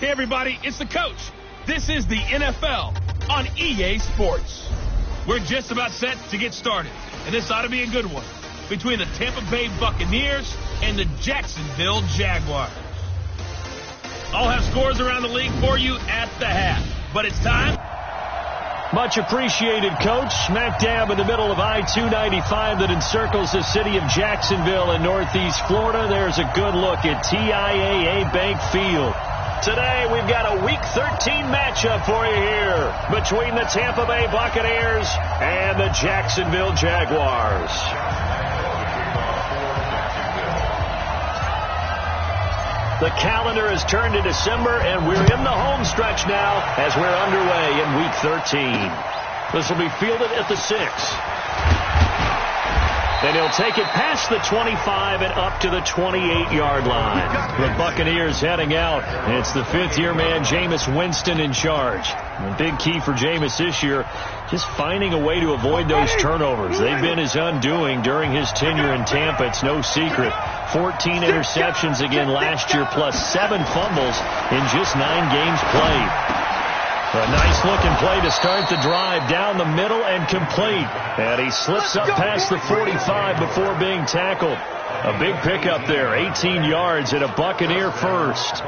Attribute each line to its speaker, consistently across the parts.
Speaker 1: Hey, everybody, it's the coach. This is the NFL on EA Sports. We're just about set to get started, and this ought to be a good one between the Tampa Bay Buccaneers and the Jacksonville Jaguars. I'll have scores around the league for you at the half, but it's time.
Speaker 2: Much appreciated, Coach. Smack dab in the middle of I-295 that encircles the city of Jacksonville in Northeast Florida. There's a good look at TIAA Bank Field. Today, we've got a Week 13 matchup for you here between the Tampa Bay Buccaneers and the Jacksonville Jaguars. The calendar has turned to December, and we're in the home stretch now as we're underway in Week 13. This will be fielded at the 6. And he'll take it past the 25 and up to the 28-yard line. The Buccaneers heading out. It's the fifth-year man, Jameis Winston, in charge. The big key for Jameis this year, just finding a way to avoid those turnovers. They've been his undoing during his tenure in Tampa. It's no secret. 14 interceptions again last year, plus 7 fumbles in just 9 games played. A nice-looking play to start the drive down the middle and complete. And he slips up past the 45 before being tackled. A big pickup there, 18 yards and a Buccaneer first.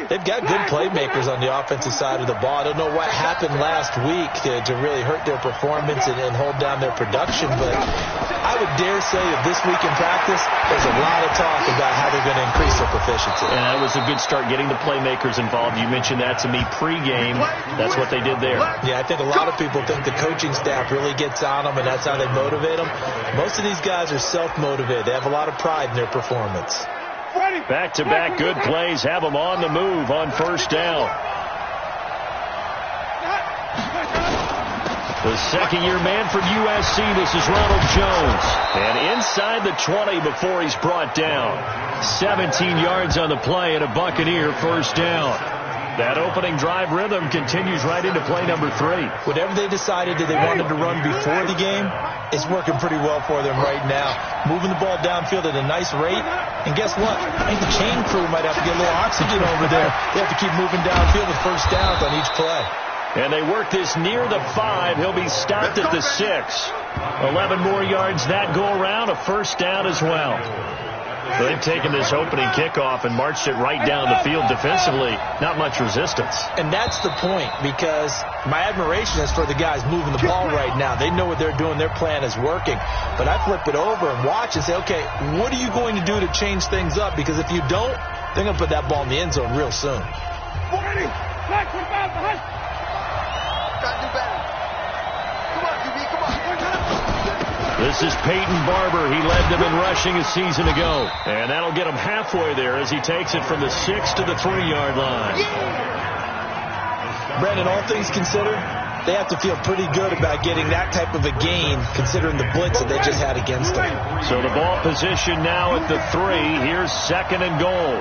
Speaker 3: They've got good playmakers on the offensive side of the ball. I don't know what happened last week to really hurt their performance and hold down their production, but I would dare say that this week in practice, there's a lot of talk about how they're going to increase their proficiency.
Speaker 2: And that was a good start, getting the playmakers involved. You mentioned that to me pregame. That's what they did there.
Speaker 3: Yeah, I think a lot of people think the coaching staff really gets on them, and that's how they motivate them. Most of these guys are self-motivated. They have a lot of pride in their performance.
Speaker 2: Back-to-back good plays have them on the move on first down. The second-year man from USC, this is Ronald Jones. And inside the 20 before he's brought down. 17 yards on the play and a Buccaneer first down. That opening drive rhythm continues right into play number 3.
Speaker 3: Whatever they decided that they wanted to run before the game, it's working pretty well for them right now. Moving the ball downfield at a nice rate. And guess what? I think the chain crew might have to get a little oxygen over there. They have to keep moving downfield with first downs on each play.
Speaker 2: And they work this near the 5. He'll be stopped at the 6. 11 more yards that go around, a first down as well. So they've taken this opening kickoff and marched it right down the field defensively. Not much resistance.
Speaker 3: And that's the point, because my admiration is for the guys moving the ball right now. They know what they're doing. Their plan is working. But I flip it over and watch and say, okay, what are you going to do to change things up? Because if you don't, they're going to put that ball in the end zone real soon.
Speaker 2: This is Peyton Barber. He led them in rushing a season ago. And that'll get him halfway there as he takes it from the 6 to the 3-yard line.
Speaker 3: Brandon, all things considered, they have to feel pretty good about getting that type of a gain considering the blitz that they just had against them.
Speaker 2: So the ball position now at the 3. Here's second and goal.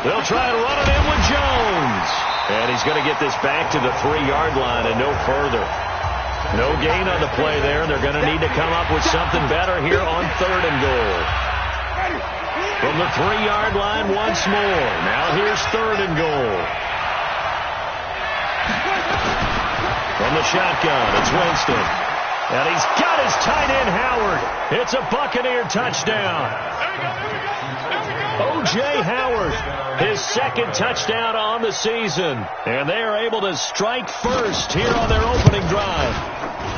Speaker 2: They'll try to run it in with Jones. And he's going to get this back to the 3-yard line and no further. No gain on the play there. They're going to need to come up with something better here on third and goal. From the 3-yard line once more. Now here's third and goal. From the shotgun, it's Winston. And he's got his tight end, Howard. It's a Buccaneer touchdown. O.J. Howard, his second touchdown on the season. And they are able to strike first here on their opening drive.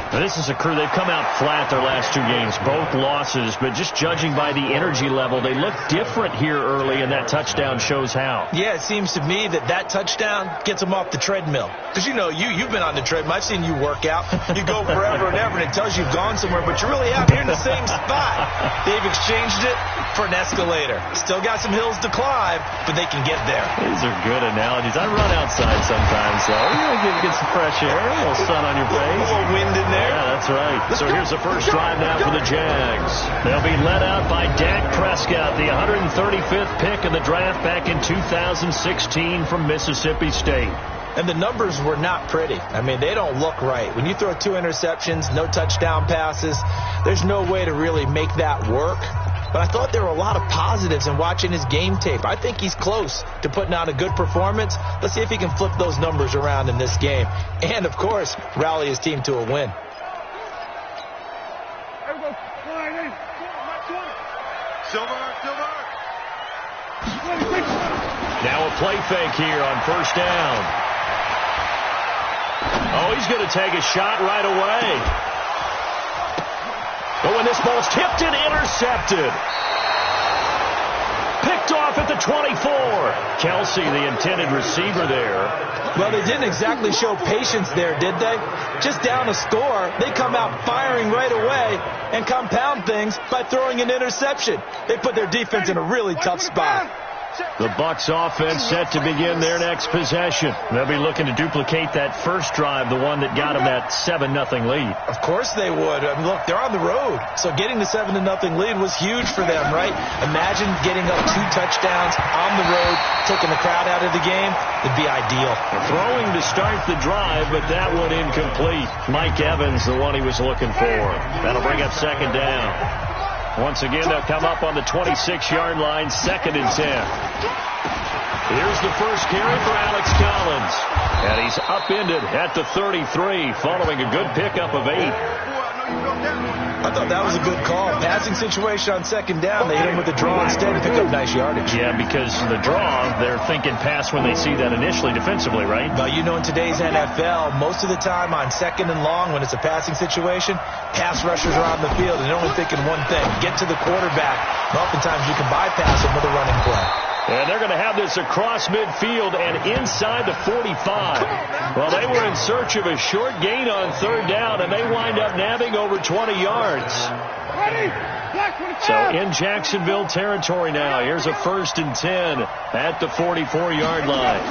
Speaker 2: Now, this is a crew. They've come out flat their last 2 games, both losses. But just judging by the energy level, they look different here early, and that touchdown shows how.
Speaker 3: Yeah, it seems to me that touchdown gets them off the treadmill. Because, you know, you've been on the treadmill. I've seen you work out. You go forever and ever, and it tells you you've gone somewhere, but you're really out here in the same spot. They've exchanged it for an escalator. Still got some hills to climb, but they can get there.
Speaker 2: These are good analogies. I run outside sometimes, so you get some fresh air, a little sun on your face.
Speaker 3: A little wind in there.
Speaker 2: Yeah, that's right. So here's the first drive now for the Jags. They'll be led out by Dak Prescott, the 135th pick in the draft back in 2016 from Mississippi State.
Speaker 3: And the numbers were not pretty. I mean, they don't look right. When you throw 2 interceptions, no touchdown passes, there's no way to really make that work. but I thought there were a lot of positives in watching his game tape. I think he's close to putting out a good performance. Let's see if he can flip those numbers around in this game. And, of course, rally his team to a win.
Speaker 2: Now a play fake here on first down. Oh, he's going to take a shot right away. But when this ball's tipped and intercepted. Picked off at the 24. Kelsey, the intended receiver there.
Speaker 3: Well, they didn't exactly show patience there, did they? Just down a score, they come out firing right away and compound things by throwing an interception. They put their defense in a really tough spot.
Speaker 2: The Bucs offense set to begin their next possession. They'll be looking to duplicate that first drive, the one that got them that 7-0 lead.
Speaker 3: Of course they would. I mean, look, they're on the road, so getting the 7-0 lead was huge for them, right? Imagine getting up 2 touchdowns on the road, taking the crowd out of the game. It'd be ideal.
Speaker 2: Throwing to start the drive, but that one incomplete. Mike Evans, the one he was looking for. That'll bring up second down. Once again, they'll come up on the 26-yard line, 2nd and 10. Here's the first carry for Alex Collins. And he's upended at the 33, following a good pickup of 8.
Speaker 3: I thought that was a good call. Passing situation on 2nd down. They hit him with a draw instead and pick up nice yardage.
Speaker 2: Yeah, because the draw, they're thinking pass when they see that initially defensively, right?
Speaker 3: Well, you know, in today's NFL, most of the time on 2nd and long, when it's a passing situation, pass rushers are on the field, and they're only thinking one thing, get to the quarterback. And oftentimes you can bypass him with a running play.
Speaker 2: And they're going to have this across midfield and inside the 45. Well, they were in search of a short gain on 3rd down, and they wind up nabbing over 20 yards. So in Jacksonville territory now. Here's a 1st and 10 at the 44-yard line.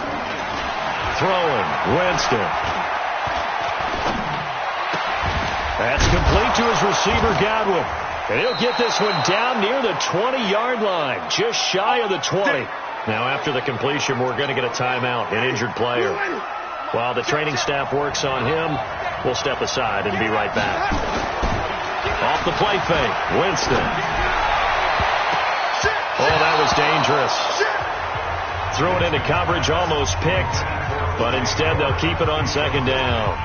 Speaker 2: Throwing, Winston. That's complete to his receiver, Godwin. And he'll get this one down near the 20-yard line, just shy of the 20. Now, after the completion, we're going to get a timeout, an injured player. While the training staff works on him, we'll step aside and be right back. Off the play fake, Winston. Oh, that was dangerous. Threw it into coverage, almost picked, but instead they'll keep it on 2nd down.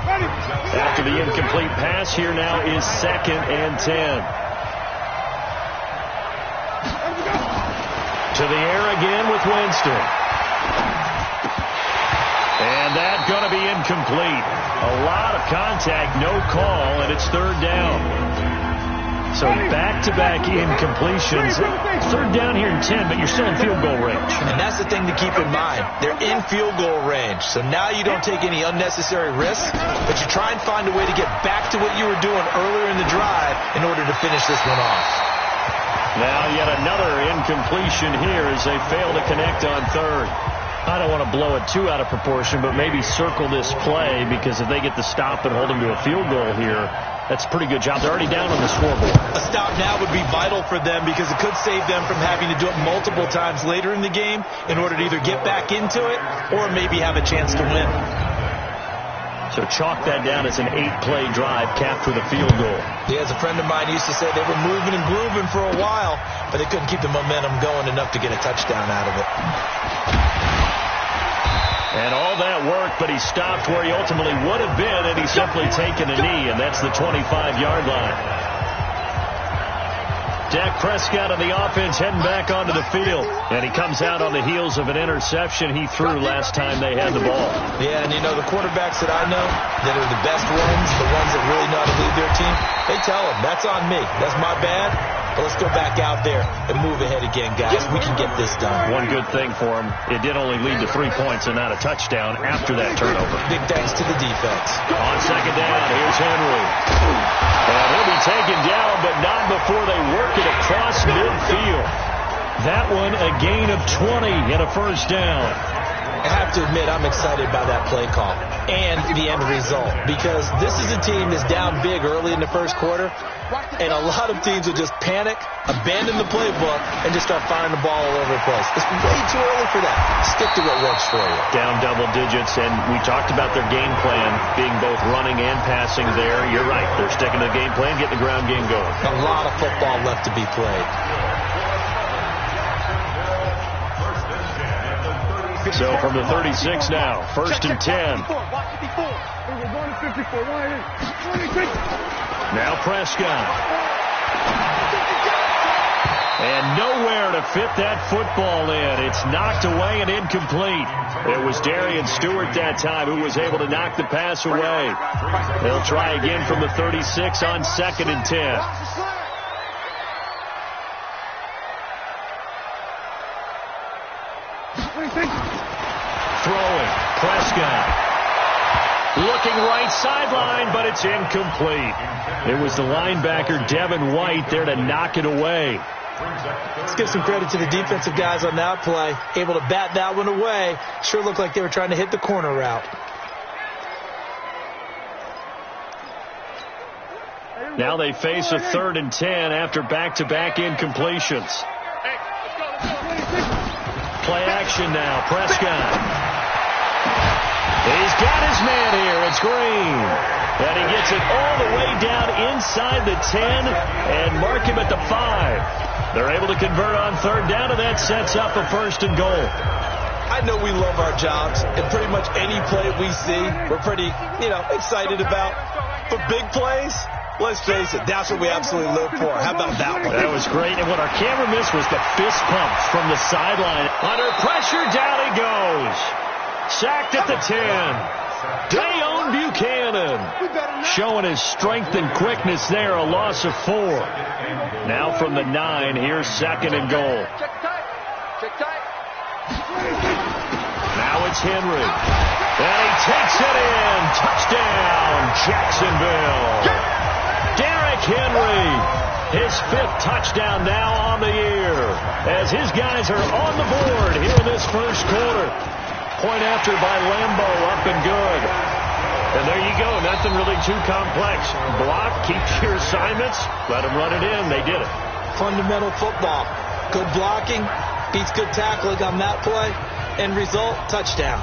Speaker 2: After the incomplete pass, here now is 2nd and 10. To the air again with Winston. And that's going to be incomplete. A lot of contact, no call, and it's 3rd down. So back-to-back incompletions. 3rd down here in 10, but you're still in field goal range.
Speaker 3: And that's the thing to keep in mind. They're in field goal range. So now you don't take any unnecessary risks, but you try and find a way to get back to what you were doing earlier in the drive in order to finish this one off.
Speaker 2: Now yet another incompletion here as they fail to connect on 3rd. I don't want to blow it too out of proportion, but maybe circle this play, because if they get the stop and hold them to a field goal here, that's a pretty good job. They're already down on the scoreboard.
Speaker 3: A stop now would be vital for them, because it could save them from having to do it multiple times later in the game in order to either get back into it or maybe have a chance to win.
Speaker 2: So chalk that down as an 8-play drive capped with a field goal.
Speaker 3: Yeah, as a friend of mine used to say, they were moving and grooving for a while, but they couldn't keep the momentum going enough to get a touchdown out of it.
Speaker 2: And all that work, but he stopped where he ultimately would have been, and he's simply taken a knee, and that's the 25-yard line. Dak Prescott on the offense heading back onto the field, and he comes out on the heels of an interception he threw last time they had the ball.
Speaker 3: Yeah, and you know, the quarterbacks that I know that are the best ones, the ones that really know how to lead their team, they tell them, that's on me. That's my bad. But let's go back out there and move ahead again, guys. We can get this done.
Speaker 2: One good thing for him, it did only lead to 3 points and not a touchdown after that turnover.
Speaker 3: Big thanks to the defense.
Speaker 2: On 2nd down, here's Henry. And he'll be taken down, but not before they work it across midfield. That one, a gain of 20 and a 1st down.
Speaker 3: I have to admit I'm excited by that play call and the end result, because this is a team that's down big early in the first quarter, and a lot of teams will just panic, abandon the playbook, and just start firing the ball all over the place. It's way too early for that. Stick to what works for you.
Speaker 2: Down double digits, and we talked about their game plan being both running and passing there. You're right. They're sticking to the game plan, getting the ground game going.
Speaker 3: A lot of football left to be played.
Speaker 2: So from the 36 now, 1st and 10. Now Prescott. And nowhere to fit that football in. It's knocked away and incomplete. It was Darian Stewart that time who was able to knock the pass away. They'll try again from the 36 on 2nd and 10. Throwing, Prescott. Looking right sideline, but it's incomplete. It was the linebacker, Devin White, there to knock it away.
Speaker 3: Let's give some credit to the defensive guys on that play. Able to bat that one away. Sure looked like they were trying to hit the corner route.
Speaker 2: Now they face a 3rd and 10 after back-to-back incompletions. Play action now, Prescott. He's got his man here. It's Green. And he gets it all the way down inside the 10 and mark him at the 5. They're able to convert on 3rd down, and that sets up a 1st and goal.
Speaker 3: I know we love our jobs, and pretty much any play we see, we're pretty, excited about. But big plays, let's face it, that's what we absolutely live for. How about that one?
Speaker 2: That was great, and what our camera missed was the fist pump from the sideline. Under pressure, down he goes. Sacked at the 10. Dayon Buchanan showing his strength and quickness there, a loss of 4. Now from the 9, here's 2nd and goal. Now it's Henry. And he takes it in. Touchdown, Jacksonville. Derrick Henry, his 5th touchdown now on the year, as his guys are on the board here in this first quarter. Point after by Lambo, up and good. And there you go, nothing really too complex. Block, keep your assignments, let them run it in. They did it.
Speaker 3: Fundamental football. Good blocking, beats good tackling on that play. End result, touchdown.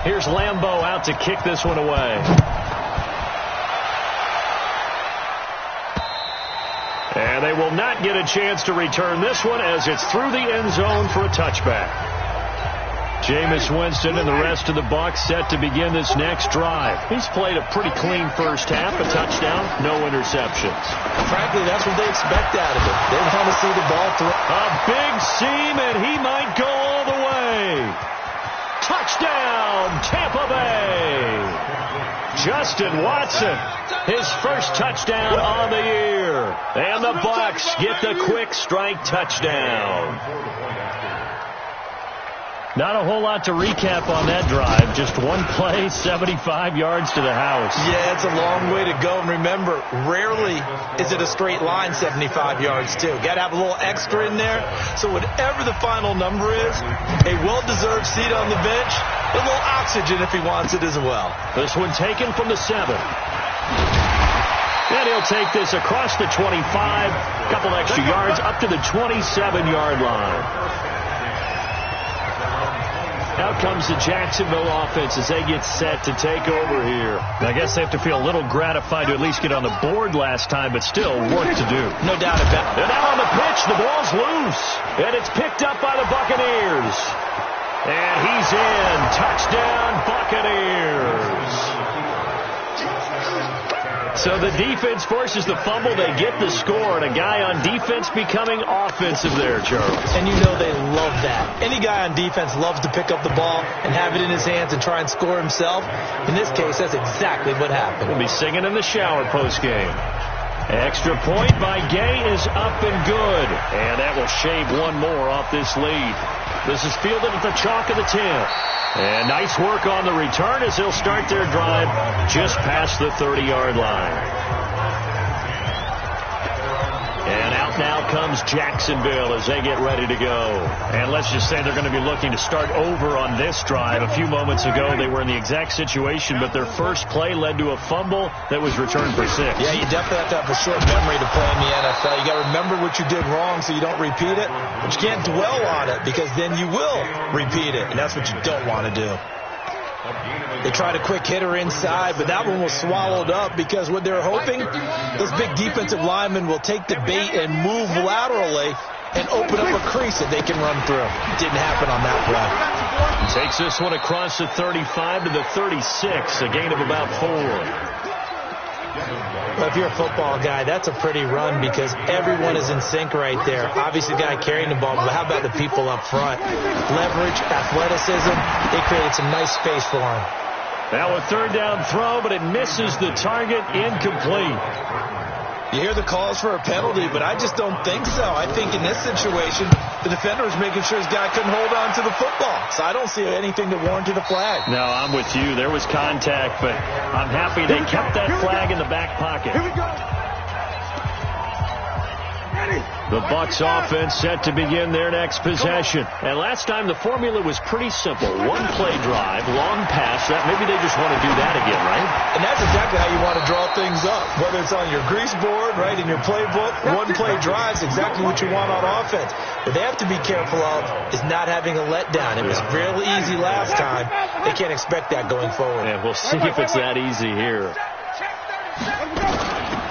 Speaker 2: Here's Lambo out to kick this one away. And they will not get a chance to return this one as it's through the end zone for a touchback. Jameis Winston and the rest of the Bucs set to begin this next drive. He's played a pretty clean first half, a touchdown, no interceptions.
Speaker 3: Frankly, that's what they expect out of him. They want to see the ball throw.
Speaker 2: A big seam, and he might go all the way. Touchdown, Tampa Bay. Justin Watson, his first touchdown on the year. And the Bucs get the quick strike touchdown. Not a whole lot to recap on that drive. Just one play, 75 yards to the house.
Speaker 3: Yeah, it's a long way to go. And remember, rarely is it a straight line 75 yards, too. Got to have a little extra in there. So whatever the final number is, a well-deserved seat on the bench, a little oxygen if he wants it as well.
Speaker 2: This one taken from the 7. And he'll take this across the 25, a couple extra yards up to the 27-yard line. Out comes the Jacksonville offense as they get set to take over here. I guess they have to feel a little gratified to at least get on the board last time, but still work to do.
Speaker 3: No doubt about it.
Speaker 2: And now on the pitch, the ball's loose. And it's picked up by the Buccaneers. And he's in. Touchdown, Buccaneers. So the defense forces the fumble. They get the score, and a guy on defense becoming offensive there, Charles.
Speaker 3: And you know they love that. Any guy on defense loves to pick up the ball and have it in his hands and try and score himself. In this case, that's exactly what happened.
Speaker 2: We'll be singing in the shower postgame. Extra point by Gay is up and good. And that will shave one more off this lead. This is fielded at the chalk of the 10. And nice work on the return as they'll start their drive just past the 30-yard line. Out now comes Jacksonville as they get ready to go. And let's just say they're going to be looking to start over on this drive. A few moments ago, they were in the exact situation, but their first play led to a fumble that was returned for 6.
Speaker 3: Yeah, you definitely have to have a short memory to play in the NFL. You got to remember what you did wrong so you don't repeat it. But you can't dwell on it because then you will repeat it, and that's what you don't want to do. They tried a quick hitter inside, but that one was swallowed up because what they're hoping, those big defensive linemen will take the bait and move laterally and open up a crease that they can run through. It didn't happen on that play.
Speaker 2: Takes this one across the 35 to the 36, a gain of about 4.
Speaker 3: Well, if you're a football guy, that's a pretty run because everyone is in sync right there. Obviously, the guy carrying the ball, but how about the people up front? Leverage, athleticism, they created some nice space for him.
Speaker 2: Now a third down throw, but it misses the target, incomplete.
Speaker 3: You hear the calls for a penalty, but I just don't think so. I think in this situation, the defender was making sure his guy couldn't hold on to the football. So I don't see anything that warranted a flag.
Speaker 2: No, I'm with you. There was contact, but I'm happy they kept that flag in the back pocket.
Speaker 4: Here we go.
Speaker 2: The Bucs offense set to begin their next possession. And last time the formula was pretty simple. One play drive, long pass. That maybe they just want to do that again, right?
Speaker 3: And that's exactly how you want to draw things up. Whether it's on your grease board, right, in your playbook, one play drive is exactly what you want on offense. What they have to be careful of is not having a letdown. It was real easy last time. They can't expect that going forward.
Speaker 2: And we'll see if it's that easy here.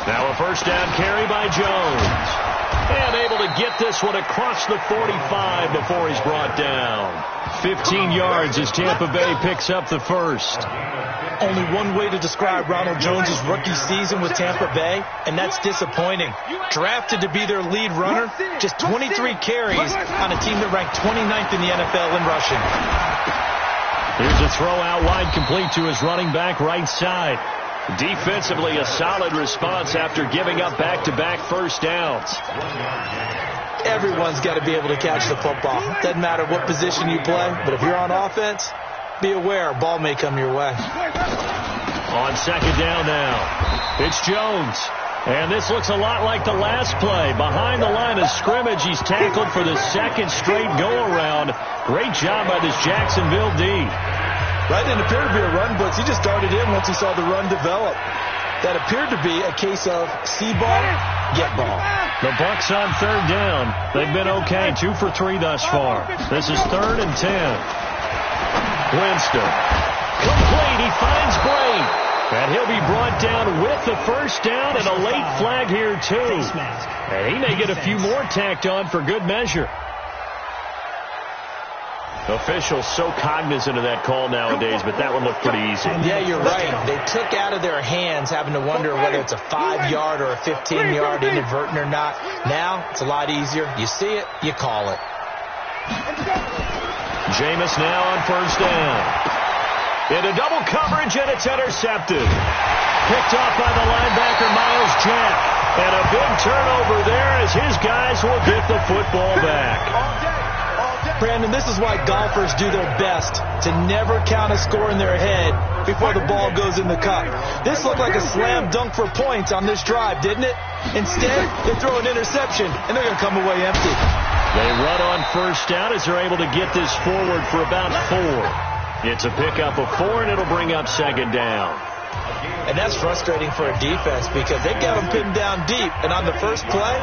Speaker 2: Now a first down carry by Jones. And able to get this one across the 45 before he's brought down. 15 yards as Tampa Bay picks up the first.
Speaker 3: Only one way to describe Ronald Jones' rookie season with Tampa Bay, and that's disappointing. Drafted to be their lead runner, just 23 carries on a team that ranked 29th in the NFL in rushing.
Speaker 2: Here's a throw out wide complete to his running back right side. Defensively, a solid response after giving up back-to-back first downs.
Speaker 3: Everyone's got to be able to catch the football. Doesn't matter what position you play, but if you're on offense, be aware a ball may come your way.
Speaker 2: On second down now, it's Jones. And this looks a lot like the last play. Behind the line of scrimmage, he's tackled for the second straight go-around. Great job by this Jacksonville D.
Speaker 3: Right, didn't appear to be a run blitz. He just darted in once he saw the run develop. That appeared to be a case of see ball, get ball.
Speaker 2: The Bucs on third down. They've been okay, 2 for 3 thus far. This is 3rd and 10. Winston. Complete. He finds Bray. And he'll be brought down with the first down and a late flag here, too. And he may get a few more tacked on for good measure. Officials so cognizant of that call nowadays, but that one looked pretty easy.
Speaker 3: Yeah, you're right. They took out of their hands having to wonder whether it's a 5-yard or a 15-yard inadvertent or not. Now, it's a lot easier. You see it, you call it.
Speaker 2: Jameis now on first down. Into double coverage, and it's intercepted. Picked off by the linebacker, Miles Jack. And a big turnover there as his guys will get the football back.
Speaker 3: Brandon, this is why golfers do their best to never count a score in their head before the ball goes in the cup. This looked like a slam dunk for points on this drive, didn't it? Instead, they throw an interception, and they're going to come away empty.
Speaker 2: They run on first down as they're able to get this forward for about 4. It's a pickup of 4, and it'll bring up second down.
Speaker 3: And that's frustrating for a defense because they got them pinned down deep, and on the first play,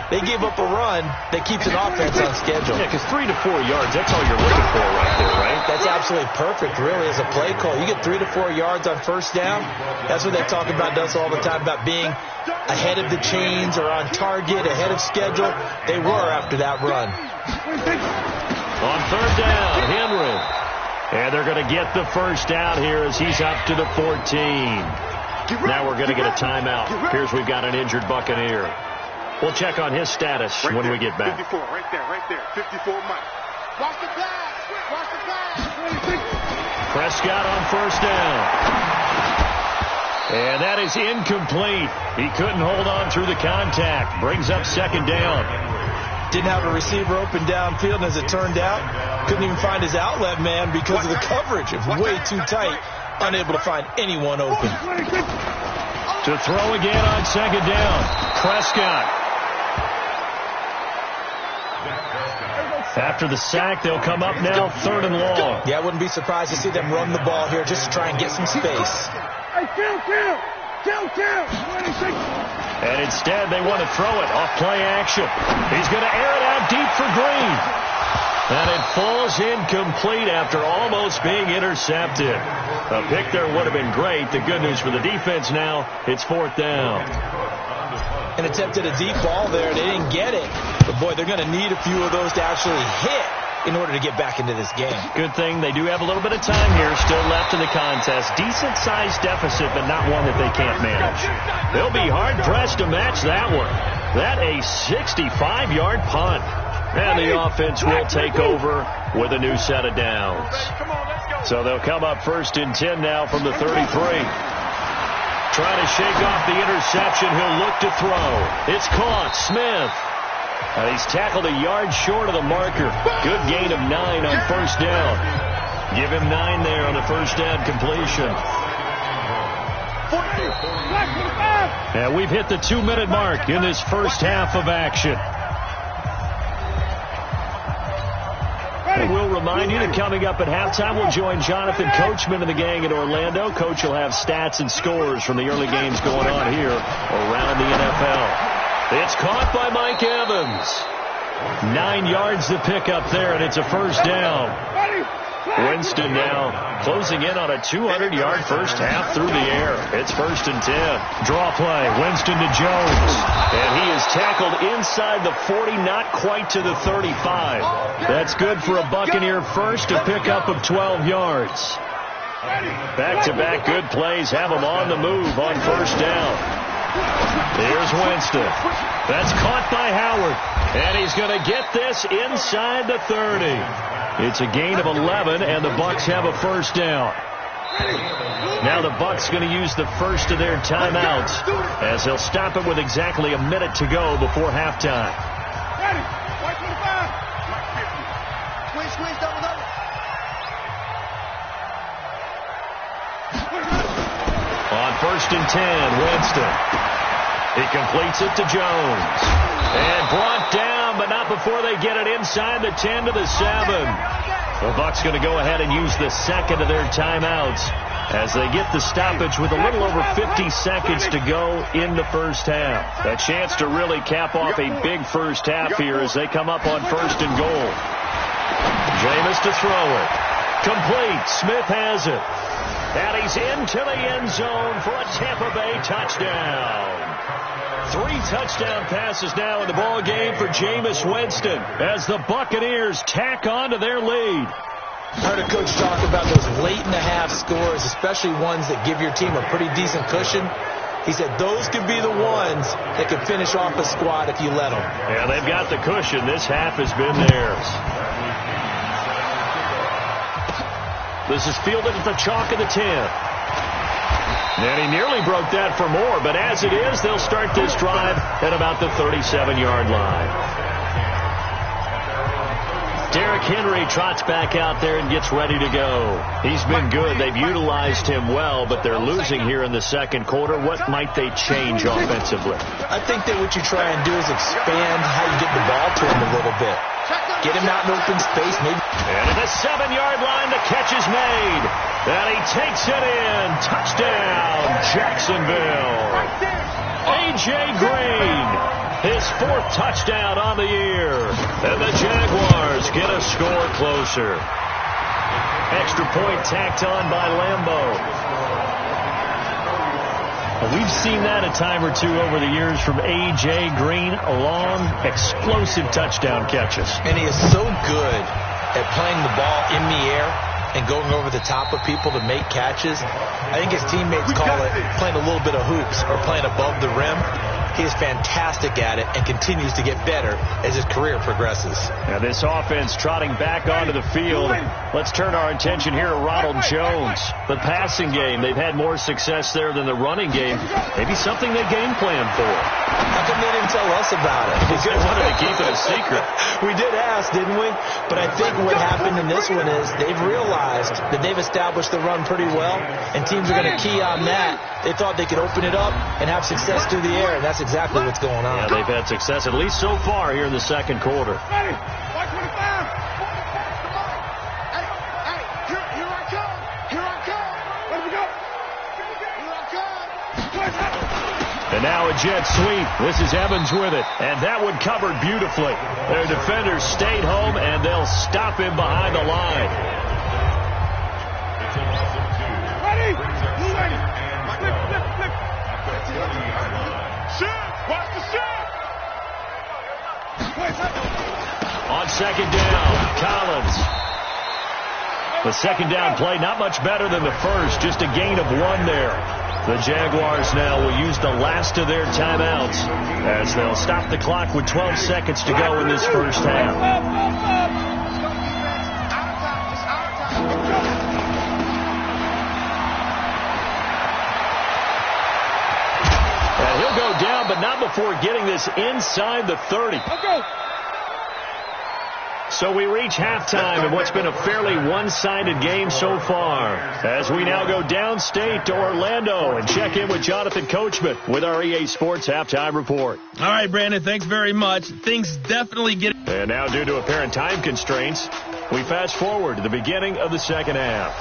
Speaker 3: they gave up a run that keeps an offense on schedule.
Speaker 2: Yeah, because 3 to 4 yards, that's all you're looking for right there, right?
Speaker 3: That's absolutely perfect, really, as a play call. You get 3 to 4 yards on first down. That's what they talk about us all the time, about being ahead of the chains or on target, ahead of schedule. They were after that run.
Speaker 2: On third down, Henry. And they're going to get the first down here as he's up to the 14. Now we're going to get a timeout. Appears we've got an injured Buccaneer. We'll check on his status when we get back.
Speaker 4: 54, right there. 54 Mike. Watch the pass.
Speaker 2: Prescott on first down. And that is incomplete. He couldn't hold on through the contact. Brings up second down.
Speaker 3: Didn't have a receiver open downfield, and as it turned out, couldn't even find his outlet man because of the coverage. It was way too tight, unable to find anyone open.
Speaker 2: To throw again on second down, Prescott. After the sack, they'll come up now 3rd and long.
Speaker 3: Yeah, I wouldn't be surprised to see them run the ball here just to try and get some space.
Speaker 2: And instead, they want to throw it off play action. He's going to air it out deep for Green. And it falls incomplete after almost being intercepted. A pick there would have been great. The good news for the defense now, it's 4th down.
Speaker 3: And attempted a deep ball there. They didn't get it. But, boy, they're going to need a few of those to actually hit in order to get back into this game.
Speaker 2: Good thing they do have a little bit of time here still left in the contest. Decent-sized deficit, but not one that they can't manage. They'll be hard-pressed to match that one. That a 65-yard punt. And the offense will take over with a new set of downs. So they'll come up 1st and 10 now from the 33. Trying to shake off the interception. He'll look to throw. It's caught. Smith. And he's tackled a yard short of the marker. Good gain of 9 on 1st down. Give him 9 there on the 1st down completion. And we've hit the 2-minute mark in this first half of action. And we'll remind you that coming up at halftime, we'll join Jonathan Coachman and the gang in Orlando. Coach will have stats and scores from the early games going on here around the NFL. It's caught by Mike Evans. 9 yards to pick up there, and it's a 1st down. Winston now closing in on a 200-yard first half through the air. It's 1st and 10. Draw play. Winston to Jones. And he is tackled inside the 40, not quite to the 35. That's good for a Buccaneer first to pick up of 12 yards. Back-to-back good plays have him on the move on 1st down. Here's Winston. That's caught by Howard. And he's going to get this inside the 30. It's a gain of 11, and the Bucs have a 1st down. Now the Bucs going to use the first of their timeouts as they'll stop it with exactly a minute to go before halftime. On 1st and 10, Winston. He completes it to Jones. And brought down, but not before they get it inside the 10 to the 7. The Bucs going to go ahead and use the second of their timeouts as they get the stoppage with a little over 50 seconds to go in the first half. A chance to really cap off a big first half here as they come up on 1st and goal. Jameis to throw it. Complete. Smith has it. And he's into the end zone for a Tampa Bay touchdown. 3 touchdown passes now in the ball game for Jameis Winston as the Buccaneers tack on to their lead.
Speaker 3: I heard a coach talk about those late-in-the-half scores, especially ones that give your team a pretty decent cushion. He said those could be the ones that could finish off a squad if you let them.
Speaker 2: Yeah, they've got the cushion. This half has been theirs. This is fielded at the chalk of the 10. And he nearly broke that for more, but as it is, they'll start this drive at about the 37-yard line. Derrick Henry trots back out there and gets ready to go. He's been good. They've utilized him well, but they're losing here in the second quarter. What might they change offensively?
Speaker 3: I think that what you try and do is expand how you get the ball to him a little bit. Get him out in open space, maybe. And
Speaker 2: at the 7-yard line, the catch is made. And he takes it in. Touchdown, Jacksonville. A.J. Green, his 4th touchdown on the year. And the Jaguars get a score closer. Extra point tacked on by Lambeau. We've seen that a time or two over the years from A.J. Green, long, explosive touchdown catches.
Speaker 3: And he is so good at playing the ball in the air and going over the top of people to make catches. I think his teammates call it playing a little bit of hoops or playing above the rim. He is fantastic at it and continues to get better as his career progresses.
Speaker 2: Now this offense trotting back onto the field. Let's turn our attention here to Ronald Jones. The passing game, they've had more success there than the running game. Maybe something they game plan for.
Speaker 3: How come they didn't tell us about it?
Speaker 2: Because they wanted to keep it a secret.
Speaker 3: We did ask, didn't we? But I think what happened in this one is they've realized that they've established the run pretty well, and teams are going to key on that. They thought they could open it up and have success through the air, and that's exactly what's going on.
Speaker 2: Yeah, they've had success, at least so far, here in the second quarter. And now a jet sweep. This is Evans with it. And that one covered beautifully. Their defenders stayed home, and they'll stop him behind the line.
Speaker 4: Ready? Blue ready. Flip. Shoot. Watch the shoot.
Speaker 2: On second down, Collins. The second down play, not much better than the first, just a gain of 1 there. The Jaguars now will use the last of their timeouts as they'll stop the clock with 12 seconds to go in this first half. And he'll go down, but not before getting this inside the 30. So we reach halftime in what's been a fairly one-sided game so far, as we now go downstate to Orlando and check in with Jonathan Coachman with our EA Sports Halftime Report.
Speaker 1: All right, Brandon, thanks very much. Things definitely get...
Speaker 2: And now, due to apparent time constraints, we fast forward to the beginning of the second half.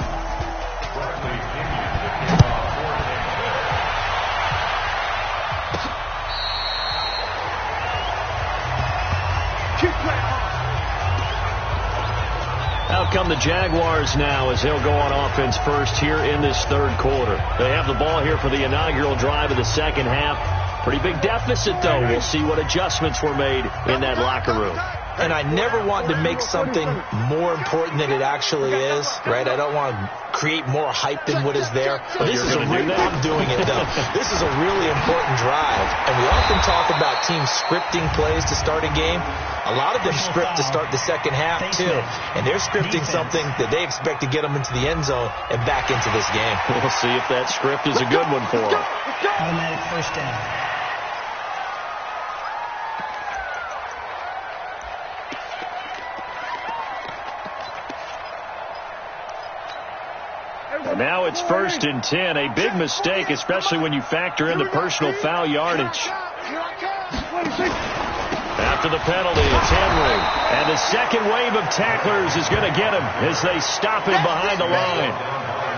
Speaker 2: Out come the Jaguars now as they'll go on offense first here in this third quarter. They have the ball here for the inaugural drive of the second half. Pretty big deficit, though. We'll see what adjustments were made in that locker room.
Speaker 3: And I never want to make something more important than it actually is, right? I don't want to create more hype than what is there. But this is I'm doing it, though. This is a really important drive. And we often talk about teams scripting plays to start a game. A lot of them script to start the second half, too. And they're scripting something that they expect to get them into the end zone and back into this game.
Speaker 2: We'll see if that script is a good one for them.
Speaker 5: Automatic first down.
Speaker 2: Now it's 1st and 10. A big mistake, especially when you factor in the personal foul yardage. After the penalty, it's Henry. And the second wave of tacklers is going to get him as they stop him behind the line.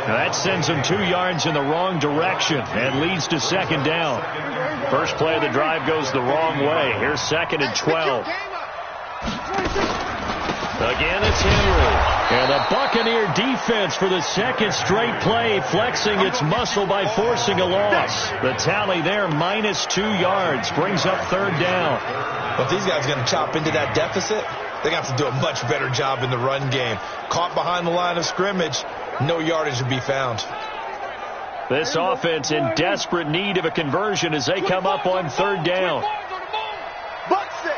Speaker 2: Now that sends him 2 yards in the wrong direction and leads to second down. First play of the drive goes the wrong way. Here's 2nd and 12. Again, it's Henry. And the Buccaneer defense for the second straight play, flexing its muscle by forcing a loss. The tally there, -2 yards, brings up third down.
Speaker 3: But these guys are going to chop into that deficit. They're going to have to do a much better job in the run game. Caught behind the line of scrimmage, no yardage to be found.
Speaker 2: This offense in desperate need of a conversion as they come up on third down.
Speaker 4: Bucs it.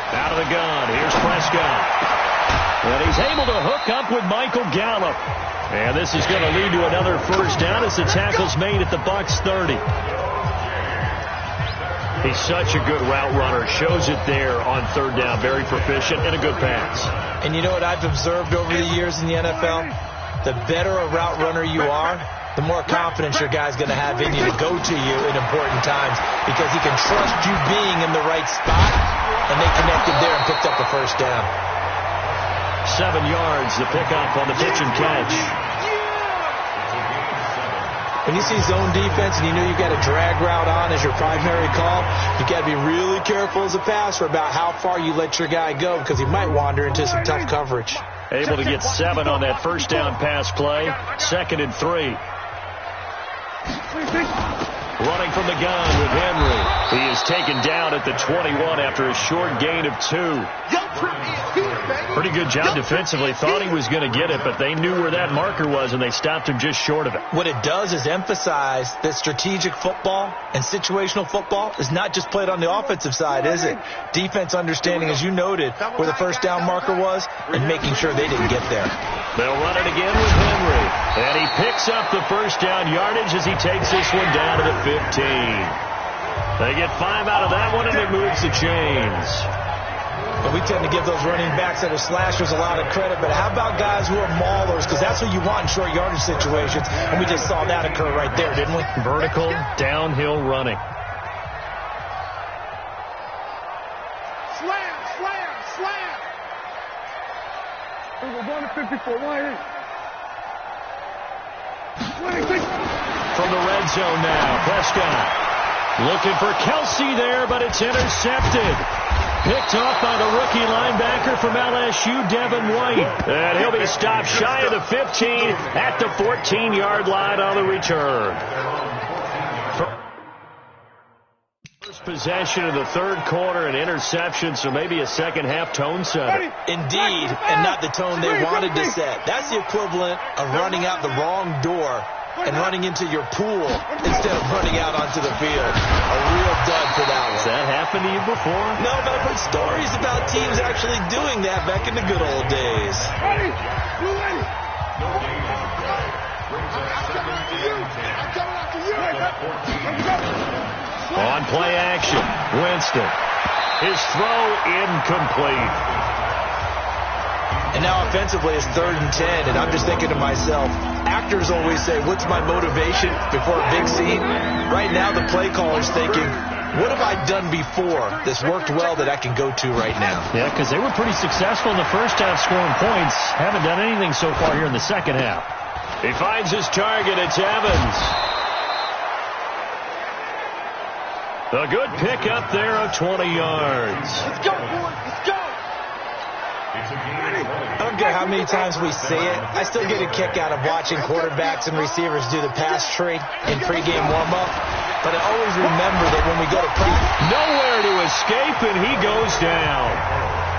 Speaker 2: Out of the gun, here's Prescott. And he's able to hook up with Michael Gallup. And this is going to lead to another first down as the tackle's made at the Bucs 30. He's such a good route runner. Shows it there on third down. Very proficient and a good pass.
Speaker 3: And you know what I've observed over the years in the NFL? The better a route runner you are, the more confidence your guy's going to have in you to go to you in important times because he can trust you being in the right spot, and they connected there and picked up the first down.
Speaker 2: 7 yards, the pickup on the pitch and catch.
Speaker 3: When you see zone defense and you know you got a drag route on as your primary call, you got to be really careful as a passer about how far you let your guy go because he might wander into some tough coverage.
Speaker 2: Able to get 7 on that first down pass play. 2nd and 3. Running from the gun with Henry. He is taken down at the 21 after a short gain of 2. Pretty good job defensively. Thought he was going to get it, but they knew where that marker was, and they stopped him just short of it.
Speaker 3: What it does is emphasize that strategic football and situational football is not just played on the offensive side, is it? Defense understanding, as you noted, where the first down marker was and making sure they didn't get there.
Speaker 2: They'll run it again with Henry. And he picks up the first down yardage as he takes this one down to the 15. They get 5 out of that one, and it moves the chains.
Speaker 3: But we tend to give those running backs that are slashers a lot of credit. But how about guys who are maulers? Because that's what you want in short yardage situations. And we just saw that occur right there, didn't we?
Speaker 2: Vertical, downhill running.
Speaker 4: Slam. We're going to 54. 1 8.
Speaker 2: From the red zone now, Prescott looking for Kelsey there, but it's intercepted. Picked off by the rookie linebacker from LSU, Devin White. And he'll be stopped shy of the 15 at the 14-yard line on the return. First possession of the third quarter, an interception, so maybe a second-half tone setter.
Speaker 3: Indeed, and not the tone they wanted to set. That's the equivalent of running out the wrong door and running into your pool instead of running out onto the field. A real dud for that one.
Speaker 2: Has that happened to you before?
Speaker 3: No, but I've heard stories about teams actually doing that back in the good old days.
Speaker 2: On play action, Winston. His throw incomplete.
Speaker 3: And now offensively it's 3rd and 10, and I'm just thinking to myself, actors always say, what's my motivation before a big scene? Right now the play caller's thinking, what have I done before that's worked well that I can go to right now?
Speaker 2: Yeah, because they were pretty successful in the first half scoring points. Haven't done anything so far here in the second half. He finds his target. It's Evans. A good pickup there of 20 yards.
Speaker 4: Let's go, boys. Let's go.
Speaker 3: I don't care how many times we say it, I still get a kick out of watching quarterbacks and receivers do the pass tree in pregame warm-up. But I always remember that when we go to
Speaker 2: nowhere to escape, and he goes down.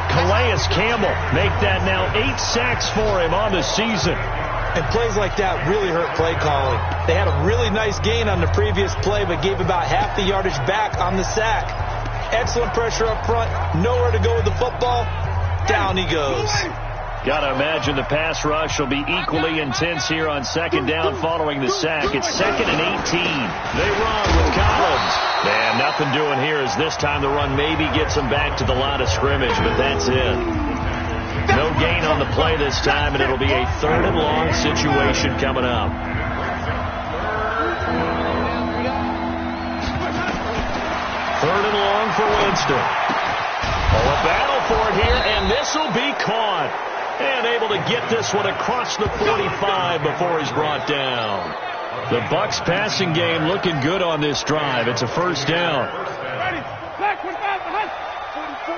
Speaker 2: Calais Campbell make that now 8 sacks for him on the season.
Speaker 3: And plays like that really hurt play calling. They had a really nice gain on the previous play, but gave about half the yardage back on the sack. Excellent pressure up front, nowhere to go with the football. Down he goes.
Speaker 2: Got to imagine the pass rush will be equally intense here on second down following the sack. It's 2nd and 18. They run with Collins. And nothing doing here as this time the run maybe gets them back to the line of scrimmage, but that's it. No gain on the play this time, and it'll be a 3rd and long situation coming up. 3rd and long for Winston. Oh, a battle for it here, and this will be caught. And able to get this one across the 45 before he's brought down. The Bucs passing game looking good on this drive. It's a first down.
Speaker 4: Ready. Back with back behind. 44.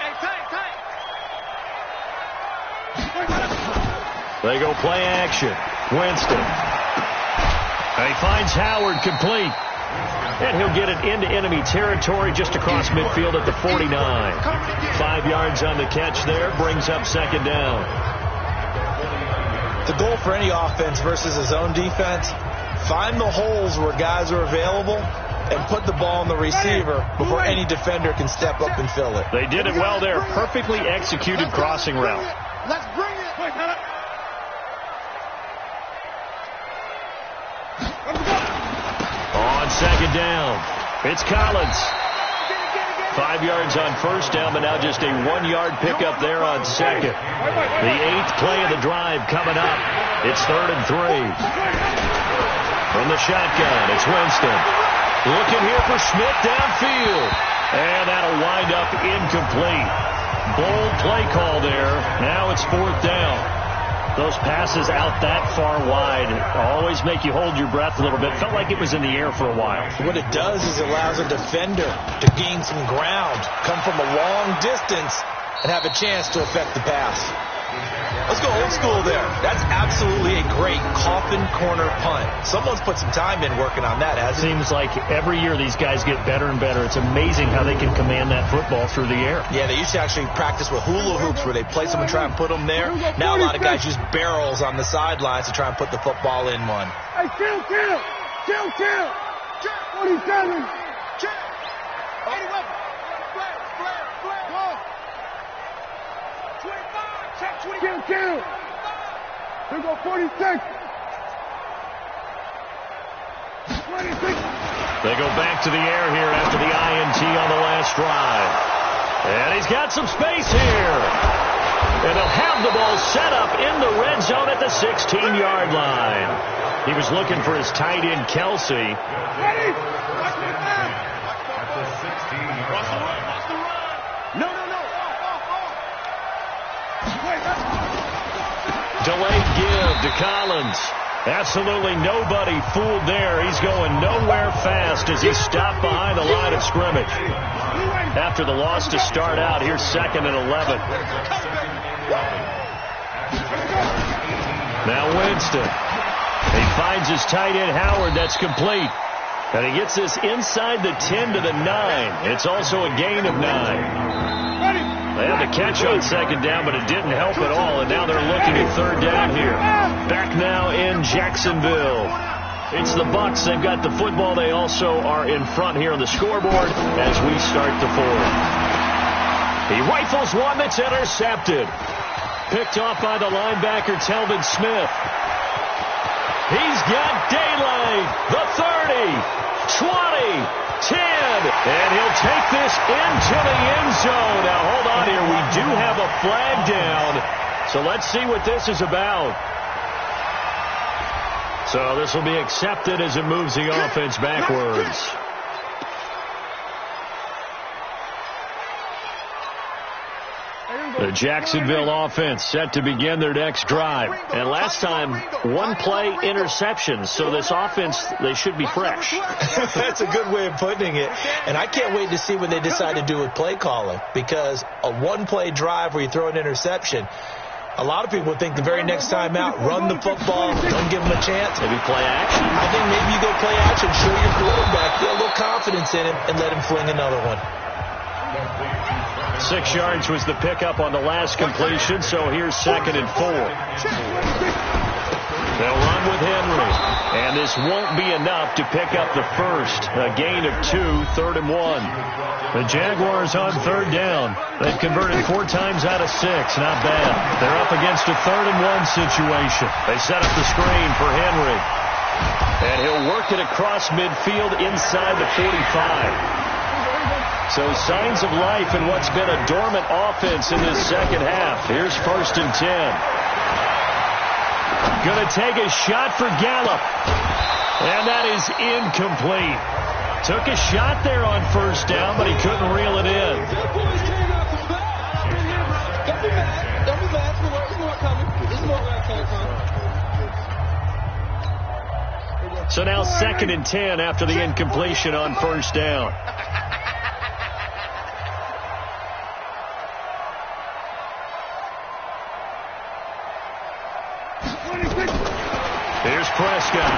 Speaker 4: Hey, tight.
Speaker 2: They go play action. Winston. And he finds Howard complete. And he'll get it into enemy territory just across midfield at the 49. 5 yards on the catch there, brings up second down.
Speaker 3: The goal for any offense versus his own defense, find the holes where guys are available and put the ball on the receiver before any defender can step up and fill it.
Speaker 2: They did it well there. Perfectly executed crossing route.
Speaker 4: Let's bring it.
Speaker 2: On second down, it's Collins. 5 yards on first down, but now just a 1-yard pickup there on second. The 8th play of the drive coming up. It's 3rd and 3. From the shotgun, it's Winston. Looking here for Smith downfield. And that'll wind up incomplete. Bold play call there. Now it's 4th down. Those passes out that far wide always make you hold your breath a little bit. Felt like it was in the air for a while.
Speaker 3: What it does is it allows a defender to gain some ground, come from a long distance, and have a chance to affect the pass. Let's go old school there. That's absolutely a great coffin corner punt. Someone's put some time in working on that, hasn't it?
Speaker 2: Seems like every year these guys get better and better. It's amazing how they can command that football through the air.
Speaker 3: Yeah, they used to actually practice with hula hoops where they place them and try and put them there. Now a lot of guys use barrels on the sidelines to try and put the football in one.
Speaker 4: Hey, kill. 47. Kill. 81. Flare. 25. Check 20. Kill. Here go 46. 26.
Speaker 2: They go back to the air here after the INT on the last drive. And he's got some space here. And they'll have the ball set up in the red zone at the 16-yard line. He was looking for his tight end, Kelsey.
Speaker 4: Ready? Watch the 16. Watch the run. No.
Speaker 2: Delayed give to Collins. Absolutely nobody fooled there. He's going nowhere fast as he's stopped behind the line of scrimmage. After the loss to start out, here's 2nd and 11. Now Winston. He finds his tight end Howard. That's complete. And he gets this inside the 10 to the 9. It's also a gain of 9. They had the catch on 2nd down, but it didn't help at all. And now they're looking at 3rd down here. Back now in Jacksonville. It's the Bucs. They've got the football. They also are in front here on the scoreboard as we start the 4th. He rifles one that's intercepted. Picked off by the linebacker, Telvin Smith. He's got daylight. The 30, 20, 10. And he'll take this into the end zone. Now, hold on here. We do have a flag down. So let's see what this is about. So this will be accepted as it moves the offense backwards. The Jacksonville offense set to begin their next drive. And last time, 1 play interception. So this offense, they should be fresh.
Speaker 3: That's a good way of putting it. And I can't wait to see what they decide to do with play calling. Because a 1-play drive where you throw an interception, a lot of people think the very next time out, run the football, don't give them a chance.
Speaker 2: Maybe play action.
Speaker 3: I think maybe you go play action, show your quarterback, get a little confidence in him, and let him fling another one.
Speaker 2: 6 yards was the pickup on the last completion, so here's 2nd and 4. They'll run with Henry, and this won't be enough to pick up the first. A gain of 2, 3rd and 1. The Jaguars on 3rd down. They've converted 4 times out of 6. Not bad. They're up against a 3rd and 1 situation. They set up the screen for Henry, and he'll work it across midfield inside the 45. So signs of life in what's been a dormant offense in this second half. Here's 1st and 10. Going to take a shot for Gallup. And that is incomplete. Took a shot there on 1st down, but he couldn't reel it in. So now 2nd and 10 after the incompletion on 1st down. Here's Prescott.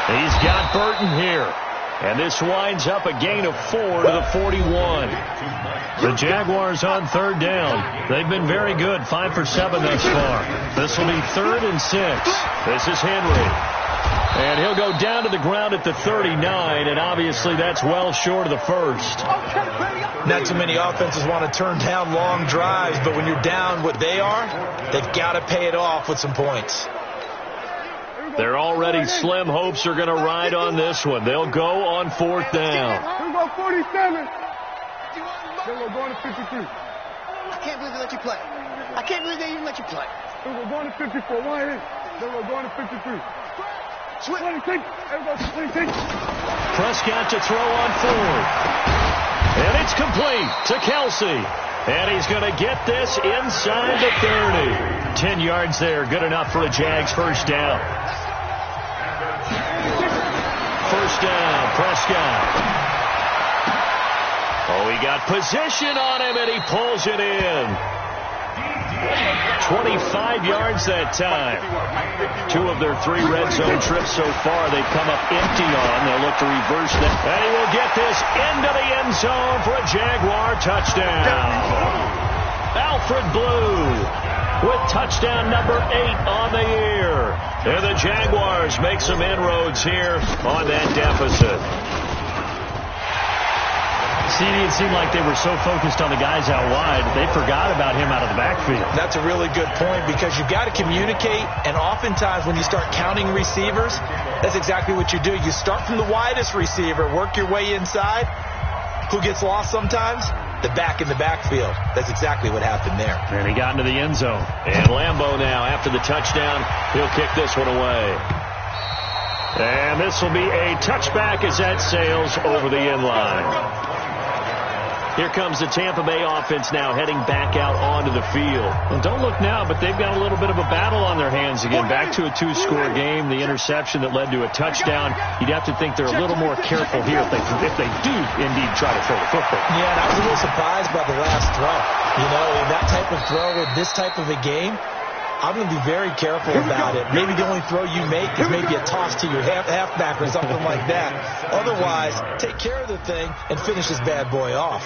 Speaker 2: He's got Burton here. And this winds up a gain of 4 to the 41. The Jaguars on 3rd down. They've been very good, 5 for 7 thus far. This will be 3rd and 6. This is Henry. And he'll go down to the ground at the 39, and obviously that's well short of the first.
Speaker 3: Not too many offenses want to turn down long drives, but when you're down what they are, they've got to pay it off with some points.
Speaker 2: Their already slim hopes are going to ride on this one. They'll go on 4th down.
Speaker 4: Here we go, 47. Then we're going to 53.
Speaker 5: I can't believe they let you play. I can't believe they even let you play.
Speaker 4: Then we're going to 54. 1 hit. Then we're going to 53. 26. There we go, 26.
Speaker 2: Prescott to throw on 4th. And it's complete to Kelsey. And he's going to get this inside the 30. 10 yards there, good enough for a Jags 1st down. 1st down, Prescott. Oh, he got position on him, and he pulls it in. 25 yards that time. 2 of their 3 red zone trips so far, they've come up empty on. They'll look to reverse that. And he will get this into the end zone for a Jaguar touchdown. Alfred Blue with touchdown number 8 on the year. And the Jaguars make some inroads here on that deficit. See, it seemed like they were so focused on the guys out wide, they forgot about him out of the backfield.
Speaker 3: That's a really good point because you've got to communicate, and oftentimes when you start counting receivers, that's exactly what you do. You start from the widest receiver, work your way inside. Who gets lost sometimes? The back in the backfield. That's exactly what happened there.
Speaker 2: And he got into the end zone. And Lambeau now, after the touchdown, he'll kick this one away. And this will be a touchback as that sails over the end line. Here comes the Tampa Bay offense now heading back out onto the field. And don't look now, but they've got a little bit of a battle on their hands again. Back to a 2-score game. The interception that led to a touchdown. You'd have to think they're a little more careful here if they do indeed try to throw the football.
Speaker 3: Yeah, and I was a little surprised by the last throw. You know, in that type of throw with this type of a game, I'm going to be very careful about it. Maybe the only throw you make is maybe a toss to your halfback or something like that. Otherwise, take care of the thing and finish this bad boy off.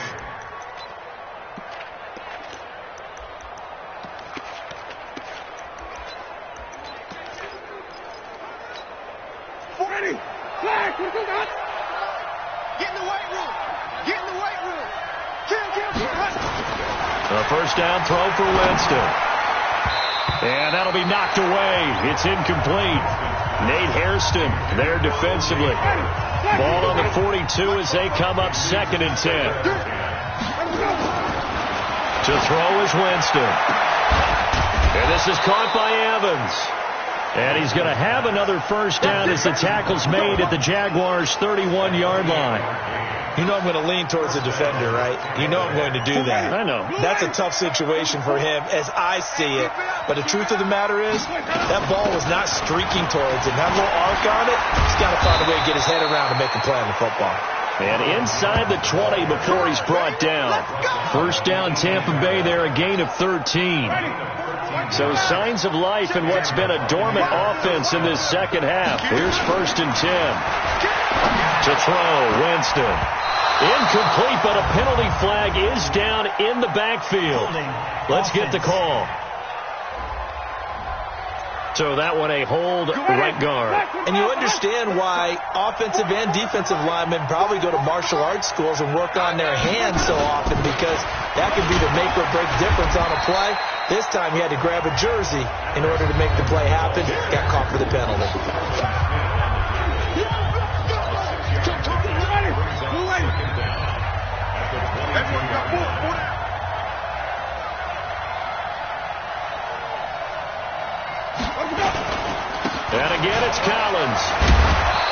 Speaker 4: Ready? Flag! Get
Speaker 5: in the weight room. Get in the weight room.
Speaker 2: A first down throw for Winston. And that'll be knocked away. It's incomplete. Nate Hairston there defensively. Ball on the 42 as they come up 2nd and 10. To throw is Winston. And this is caught by Evans. And he's going to have another first down as the tackle's made at the Jaguars' 31-yard line.
Speaker 3: You know I'm going to lean towards the defender, right? You know I'm going to do that.
Speaker 2: I know.
Speaker 3: That's a tough situation for him as I see it. But the truth of the matter is, that ball was not streaking towards him. That little arc on it, he's got to find a way to get his head around and make a play on the football.
Speaker 2: And inside the 20 before he's brought down. First down Tampa Bay there, a gain of 13. So signs of life in what's been a dormant offense in this second half. Here's 1st and 10. To throw, Winston. Incomplete, but a penalty flag is down in the backfield. Let's get the call. So that one a hold, right guard.
Speaker 3: And you understand why offensive and defensive linemen probably go to martial arts schools and work on their hands so often, because that can be the make or break difference on a play. This time he had to grab a jersey in order to make the play happen. Got caught for the penalty.
Speaker 2: And again, it's Collins.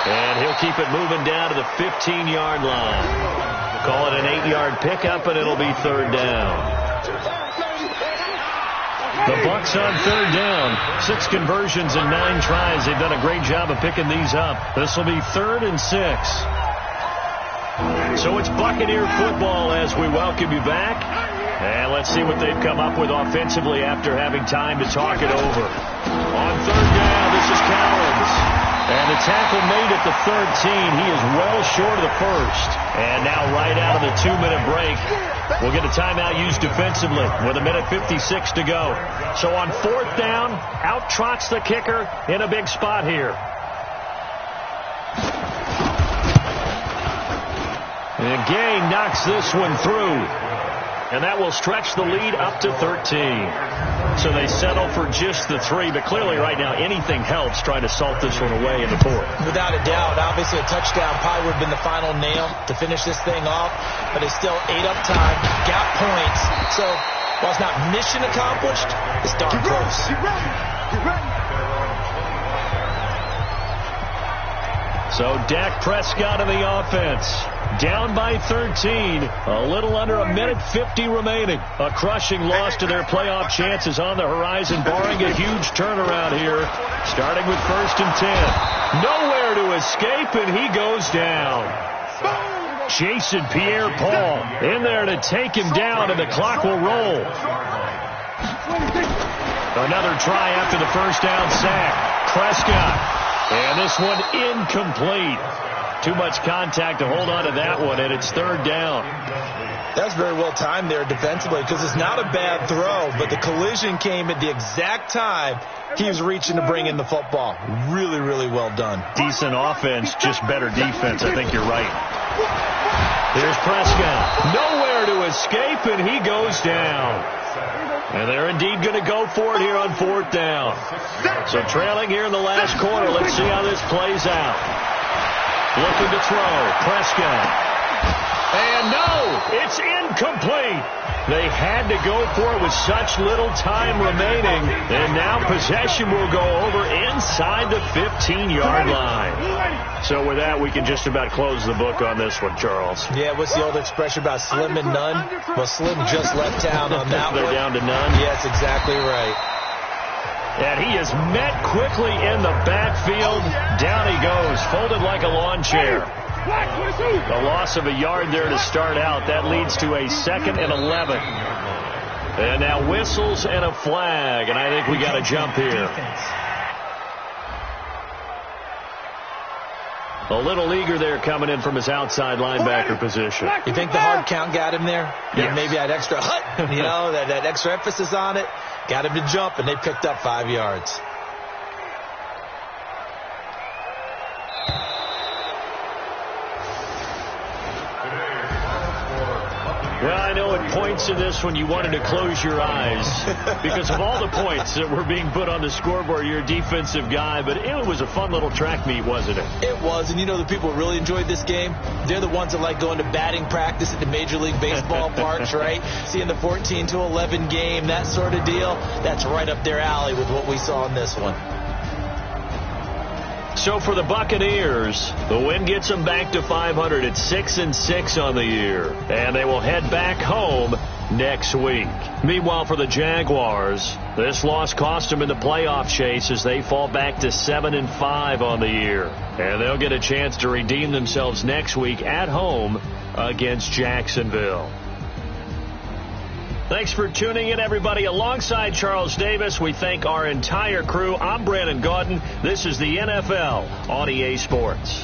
Speaker 2: And he'll keep it moving down to the 15-yard line. Call it an 8-yard pickup, and it'll be 3rd down. The Bucs on 3rd down. 6 conversions and 9 tries. They've done a great job of picking these up. This will be 3rd and 6. So it's Buccaneer football as we welcome you back. And let's see what they've come up with offensively after having time to talk it over. On 3rd down, this is Collins. And the tackle made at the 13. He is well short of the first. And now right out of the 2-minute break, we'll get a timeout used defensively with 1:56 to go. So on 4th down, out trots the kicker in a big spot here. And Gay knocks this one through. And that will stretch the lead up to 13. So they settle for just the 3. But clearly right now anything helps trying to salt this one away in the 4th.
Speaker 3: Without a doubt. Obviously a touchdown probably would have been the final nail to finish this thing off. But they still ate up time, got points. So while it's not mission accomplished, it's darn close.
Speaker 2: So Dak Prescott in the offense. Down by 13. A little under 1:50 remaining. A crushing loss to their playoff chances on the horizon, barring a huge turnaround here. Starting with 1st and 10. Nowhere to escape, and he goes down. Jason Pierre-Paul in there to take him down, and the clock will roll. Another try after the first down sack. Prescott. And this one incomplete. Too much contact to hold on to that one, and it's 3rd down.
Speaker 3: That's very well timed there defensively, because it's not a bad throw, but the collision came at the exact time he was reaching to bring in the football. Really, really well done.
Speaker 2: Decent offense, just better defense. I think you're right. Here's Prescott. Nowhere to escape, and he goes down. And they're indeed going to go for it here on 4th down. So trailing here in the last quarter. Let's see how this plays out. Looking to throw. Prescott. And no, it's incomplete. They had to go for it with such little time remaining. And now possession will go over inside the 15-yard line. So with that, we can just about close the book on this one, Charles.
Speaker 3: Yeah, what's the old expression about slim and none? Well, Slim just left town on that one.
Speaker 2: They're down to none?
Speaker 3: Yes, exactly right.
Speaker 2: And he is met quickly in the backfield. Down he goes, folded like a lawn chair. A loss of a yard there to start out. That leads to a 2nd and 11. And now whistles and a flag. And I think we got a jump here. A little eager there coming in from his outside linebacker position.
Speaker 3: You think the hard count got him there?
Speaker 2: Yes.
Speaker 3: Maybe that extra hut, you know, that extra emphasis on it. Got him to jump, and they picked up 5 yards.
Speaker 2: Well, I know at points in this one you wanted to close your eyes because of all the points that were being put on the scoreboard. You're a defensive guy, but it was a fun little track meet, wasn't it?
Speaker 3: It was, and you know the people who really enjoyed this game? They're the ones that like going to batting practice at the Major League Baseball parks, right? Seeing the 14-11 game, that sort of deal. That's right up their alley with what we saw in this one.
Speaker 2: So for the Buccaneers, the win gets them back to 500 at 6-6 on the year. And they will head back home next week. Meanwhile, for the Jaguars, this loss cost them in the playoff chase as they fall back to 7-5 on the year. And they'll get a chance to redeem themselves next week at home against Jacksonville. Thanks for tuning in, everybody. Alongside Charles Davis, we thank our entire crew. I'm Brandon Gaudin. This is the NFL on EA Sports.